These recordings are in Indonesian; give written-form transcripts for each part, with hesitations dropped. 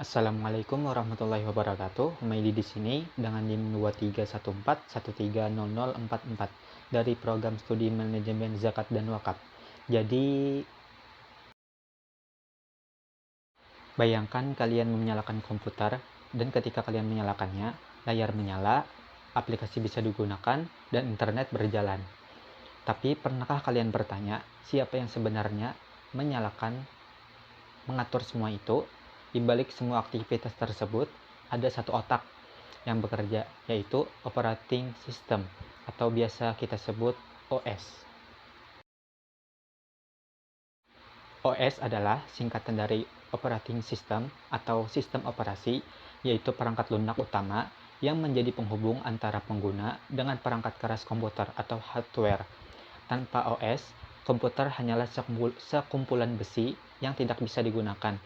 Assalamualaikum warahmatullahi wabarakatuh. Humaydi di sini dengan NIM 2314130044 dari program studi manajemen zakat dan wakaf. Jadi, bayangkan kalian menyalakan komputer dan ketika kalian menyalakannya, layar menyala, aplikasi bisa digunakan dan internet berjalan. Tapi pernahkah kalian bertanya, siapa yang sebenarnya mengatur semua itu? Di balik semua aktivitas tersebut, ada satu otak yang bekerja, yaitu operating system atau biasa kita sebut OS. OS adalah singkatan dari operating system atau sistem operasi, yaitu perangkat lunak utama yang menjadi penghubung antara pengguna dengan perangkat keras komputer atau hardware. Tanpa OS, komputer hanyalah sekumpulan besi yang tidak bisa digunakan.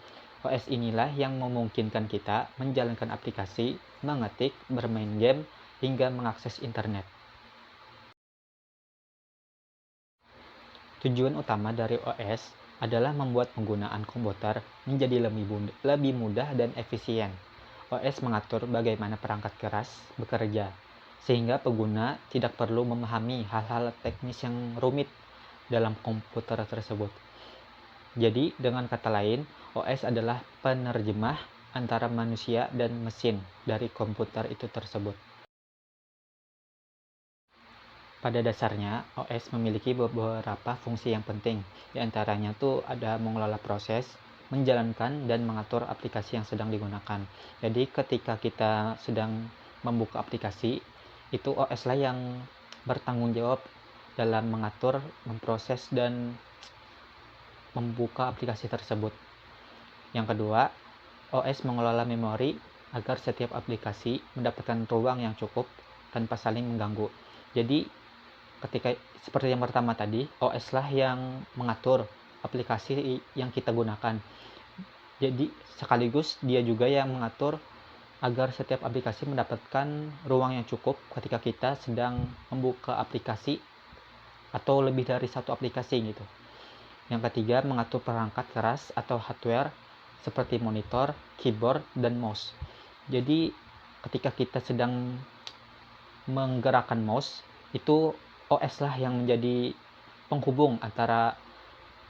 OS inilah yang memungkinkan kita menjalankan aplikasi, mengetik, bermain game, hingga mengakses internet. Tujuan utama dari OS adalah membuat penggunaan komputer menjadi lebih mudah dan efisien. OS mengatur bagaimana perangkat keras bekerja, sehingga pengguna tidak perlu memahami hal-hal teknis yang rumit dalam komputer tersebut. Jadi, dengan kata lain, OS adalah penerjemah antara manusia dan mesin dari komputer itu tersebut. Pada dasarnya, OS memiliki beberapa fungsi yang penting. Di antaranya tuh ada mengelola proses, menjalankan dan mengatur aplikasi yang sedang digunakan. Jadi ketika kita sedang membuka aplikasi, itu OS lah yang bertanggung jawab dalam mengatur, memproses dan membuka aplikasi tersebut. Yang kedua, OS mengelola memori agar setiap aplikasi mendapatkan ruang yang cukup tanpa saling mengganggu. Jadi ketika seperti yang pertama tadi, OS lah yang mengatur aplikasi yang kita gunakan. Jadi sekaligus dia juga yang mengatur agar setiap aplikasi mendapatkan ruang yang cukup ketika kita sedang membuka aplikasi atau lebih dari satu aplikasi gitu. Yang ketiga, mengatur perangkat keras atau hardware seperti monitor, keyboard, dan mouse. Jadi ketika kita sedang menggerakkan mouse, itu OS lah yang menjadi penghubung antara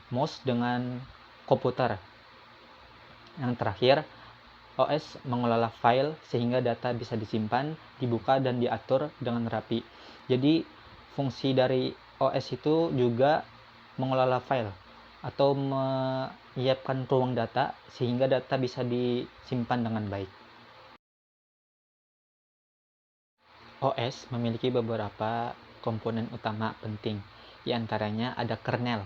mouse dengan komputer. Yang terakhir, OS mengelola file sehingga data bisa disimpan, dibuka, dan diatur dengan rapi. Jadi fungsi dari OS itu juga mengelola file atau menyiapkan ruang data sehingga data bisa disimpan dengan baik. OS memiliki beberapa komponen utama penting. Di antaranya ada kernel,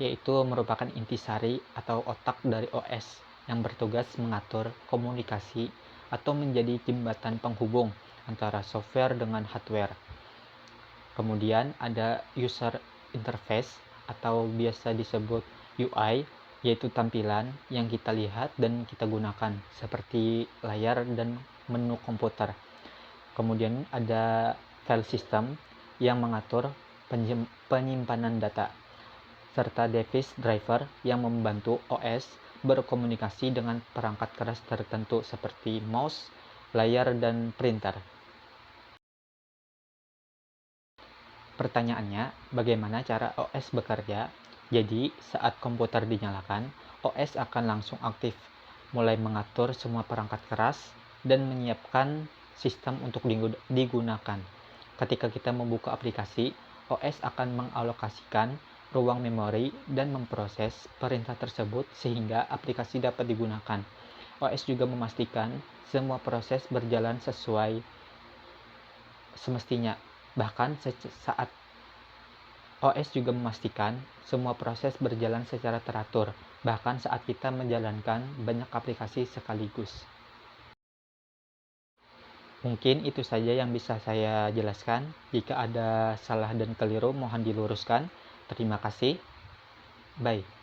yaitu merupakan intisari atau otak dari OS yang bertugas mengatur komunikasi atau menjadi jembatan penghubung antara software dengan hardware. Kemudian ada user interface atau biasa disebut UI, yaitu tampilan yang kita lihat dan kita gunakan seperti layar dan menu komputer. Kemudian ada file system yang mengatur penyimpanan data, serta device driver yang membantu OS berkomunikasi dengan perangkat keras tertentu seperti mouse, layar, dan printer. Pertanyaannya, bagaimana cara OS bekerja? Jadi, saat komputer dinyalakan, OS akan langsung aktif, mulai mengatur semua perangkat keras dan menyiapkan sistem untuk digunakan. Ketika kita membuka aplikasi, OS akan mengalokasikan ruang memori dan memproses perintah tersebut sehingga aplikasi dapat digunakan. OS juga memastikan semua proses berjalan sesuai semestinya. Bahkan saat OS juga memastikan semua proses berjalan secara teratur, bahkan saat kita menjalankan banyak aplikasi sekaligus. Mungkin itu saja yang bisa saya jelaskan. Jika ada salah dan keliru, mohon diluruskan. Terima kasih. Bye.